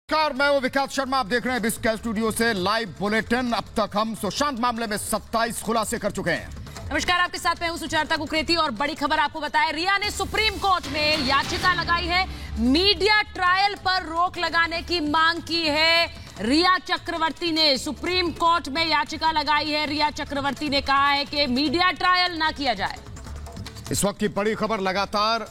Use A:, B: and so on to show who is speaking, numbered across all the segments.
A: नमस्कार, मैं हूं विकास शर्मा। आप देख रहे हैं बिस्का स्टूडियो से लाइव बुलेटिन। अब तक हम सुशांत मामले में 27 खुलासे कर चुके हैं।
B: नमस्कार, आपके साथ मैं हूं सुचारता कुकरेती और बड़ी खबर आपको बताएं, रिया ने सुप्रीम कोर्ट में याचिका लगाई है। मीडिया ट्रायल पर रोक लगाने की मांग की है। रिया चक्रवर्ती ने सुप्रीम कोर्ट में याचिका लगाई है। रिया चक्रवर्ती ने कहा है कि मीडिया ट्रायल ना किया जाए।
A: इस वक्त की बड़ी खबर, लगातार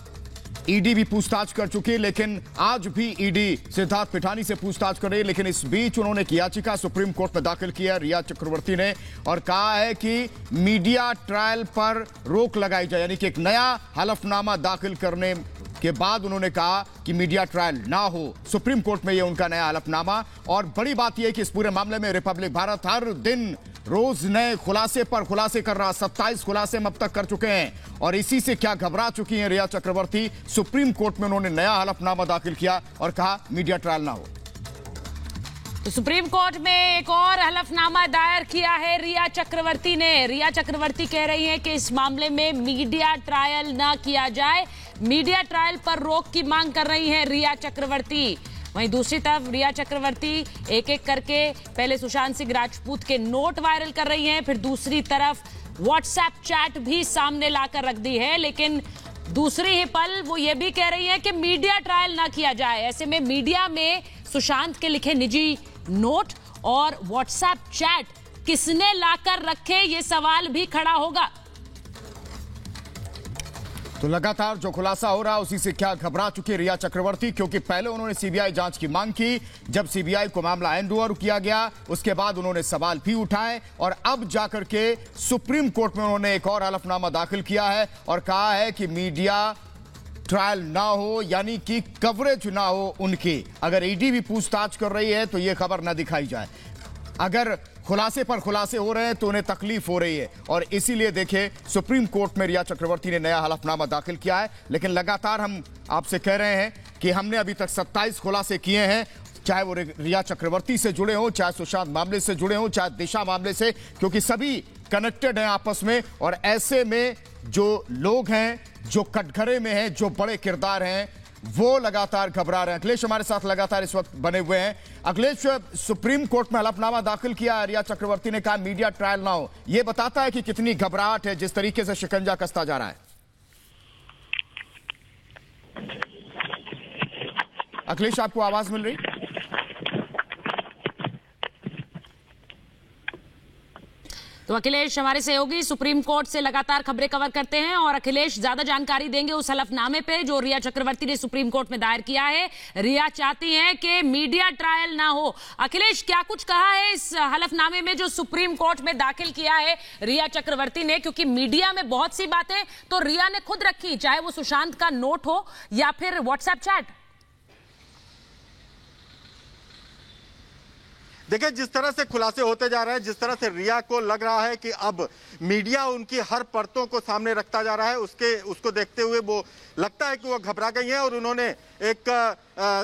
A: ईडी भी पूछताछ कर चुकी है, लेकिन आज भी ईडी सिद्धार्थ पिठानी से पूछताछ कर रही है। लेकिन इस बीच उन्होंने एक याचिका सुप्रीम कोर्ट में दाखिल किया रिया चक्रवर्ती ने और कहा है कि मीडिया ट्रायल पर रोक लगाई जाए, यानी कि एक नया हलफनामा दाखिल करने के बाद उन्होंने कहा कि मीडिया ट्रायल ना हो। सुप्रीम कोर्ट में यह उनका नया हलफनामा। और बड़ी बात यह कि इस पूरे मामले में रिपब्लिक भारत हर दिन रोज नए खुलासे पर खुलासे कर रहा। 27 खुलासे हम अब तक कर चुके हैं और इसी से क्या घबरा चुकी हैं रिया चक्रवर्ती। सुप्रीम कोर्ट में उन्होंने नया हलफनामा दाखिल किया और कहा मीडिया ट्रायल ना हो।
B: तो सुप्रीम कोर्ट में एक और हलफनामा दायर किया है रिया चक्रवर्ती ने। रिया चक्रवर्ती कह रही हैं कि इस मामले में मीडिया ट्रायल ना किया जाए। मीडिया ट्रायल पर रोक की मांग कर रही हैं रिया चक्रवर्ती। वहीं दूसरी तरफ रिया चक्रवर्ती एक एक करके पहले सुशांत सिंह राजपूत के नोट वायरल कर रही हैं, फिर दूसरी तरफ व्हाट्सएप चैट भी सामने लाकर रख दी है। लेकिन दूसरी ही पल वो ये भी कह रही हैं कि मीडिया ट्रायल ना किया जाए। ऐसे में मीडिया में सुशांत के लिखे निजी नोट और व्हाट्सएप चैट किसने लाकर रखे, ये सवाल भी खड़ा होगा।
A: तो लगातार जो खुलासा हो रहा है उसी से क्या घबरा चुकी रिया चक्रवर्ती, क्योंकि पहले उन्होंने सीबीआई जांच की मांग की। जब सीबीआई को मामला हैंड ओवर किया गया उसके बाद उन्होंने सवाल भी उठाए और अब जाकर के सुप्रीम कोर्ट में उन्होंने एक और हलफनामा दाखिल किया है और कहा है कि मीडिया ट्रायल ना हो, यानी कि कवरेज ना हो उनकी। अगर ईडी भी पूछताछ कर रही है तो यह खबर ना दिखाई जाए। अगर खुलासे पर खुलासे हो रहे हैं तो उन्हें तकलीफ हो रही है और इसीलिए देखिए सुप्रीम कोर्ट में रिया चक्रवर्ती ने नया हलफनामा दाखिल किया है। लेकिन लगातार हम आपसे कह रहे हैं कि हमने अभी तक 27 खुलासे किए हैं, चाहे वो रिया चक्रवर्ती से जुड़े हों, चाहे सुशांत मामले से जुड़े हों, चाहे दिशा मामले से, क्योंकि सभी कनेक्टेड हैं आपस में। और ऐसे में जो लोग हैं, जो कटघरे में हैं, जो बड़े किरदार हैं, वो लगातार घबरा रहे हैं। अखिलेश हमारे साथ लगातार इस वक्त बने हुए हैं। अखिलेश, सुप्रीम कोर्ट में हलफनामा दाखिल किया, रिया चक्रवर्ती ने कहा मीडिया ट्रायल ना हो। यह बताता है कि कितनी घबराहट है जिस तरीके से शिकंजा कसता जा रहा है। अखिलेश, आपको आवाज मिल रही?
B: तो अखिलेश हमारे सहयोगी सुप्रीम कोर्ट से लगातार खबरें कवर करते हैं और अखिलेश ज्यादा जानकारी देंगे उस हलफनामे पे जो रिया चक्रवर्ती ने सुप्रीम कोर्ट में दायर किया है। रिया चाहती हैं कि मीडिया ट्रायल ना हो। अखिलेश, क्या कुछ कहा है इस हलफनामे में जो सुप्रीम कोर्ट में दाखिल किया है रिया चक्रवर्ती ने? क्योंकि मीडिया में बहुत सी बातें तो रिया ने खुद रखी, चाहे वो सुशांत का नोट हो या फिर व्हाट्सएप चैट।
C: देखिए, जिस तरह से खुलासे होते जा रहे हैं, जिस तरह से रिया को लग रहा है कि अब मीडिया उनकी हर परतों को सामने रखता जा रहा है, उसको देखते हुए वो लगता है कि वो घबरा गई हैं और उन्होंने एक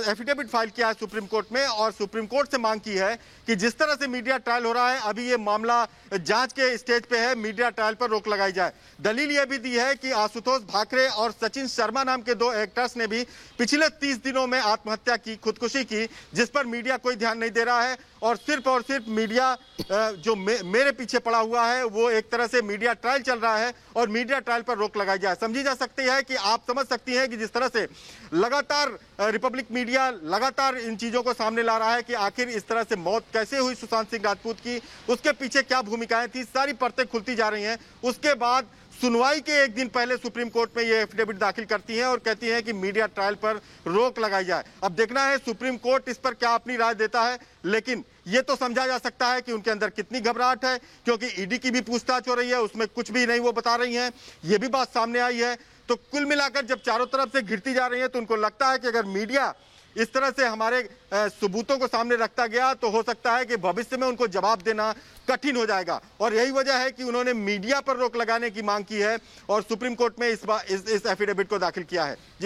C: एफिडेविट फाइल किया है सुप्रीम कोर्ट में और सुप्रीम कोर्ट से मांग की है कि जिस तरह से मीडिया ट्रायल हो रहा है, अभी ये मामला जांच के स्टेज पे है, मीडिया ट्रायल पर रोक लगाई जाए। दलील यह भी दी है कि आशुतोष भाकरे और सचिन शर्मा नाम के 2 एक्टर्स ने भी पिछले 30 दिनों में आत्महत्या की, खुदकुशी की, जिस पर मीडिया कोई ध्यान नहीं दे रहा है और सिर्फ मीडिया जो मेरे पीछे पड़ा हुआ है, वो एक तरह से मीडिया ट्रायल चल रहा है और मीडिया ट्रायल पर रोक लगाई जाए। समझी जा सकती है कि आप समझ सकती हैं कि जिस तरह से लगातार रिपब्लिक मीडिया लगातार इन चीजों को सामने ला रहा है कि आखिर इस तरह से मौत कैसे हुई सुशांत सिंह राजपूत की, उसके पीछे क्या भूमिकाएं थी, सारी परतें खुलती जा रही हैं। उसके बाद सुनवाई के एक दिन पहले सुप्रीम कोर्ट में ये एफिडेविट दाखिल करती हैं और कहती हैं कि मीडिया ट्रायल पर रोक लगाई जाए। अब देखना है सुप्रीम कोर्ट इस पर क्या अपनी राय देता है, लेकिन ये तो समझा जा सकता है कि उनके अंदर कितनी घबराहट है, क्योंकि ईडी की भी पूछताछ हो रही है, उसमें कुछ भी नहीं वो बता रही हैं, ये भी बात सामने आई है। तो कुल मिलाकर जब चारों तरफ से घिरती जा रही है तो उनको लगता है कि अगर मीडिया इस तरह से हमारे सबूतों को सामने रखता गया तो हो सकता है कि भविष्य में उनको जवाब देना कठिन हो जाएगा। और यही वजह है कि उन्होंने मीडिया पर रोक लगाने की मांग की है और सुप्रीम कोर्ट में इस एफिडेविट को दाखिल किया है। जी।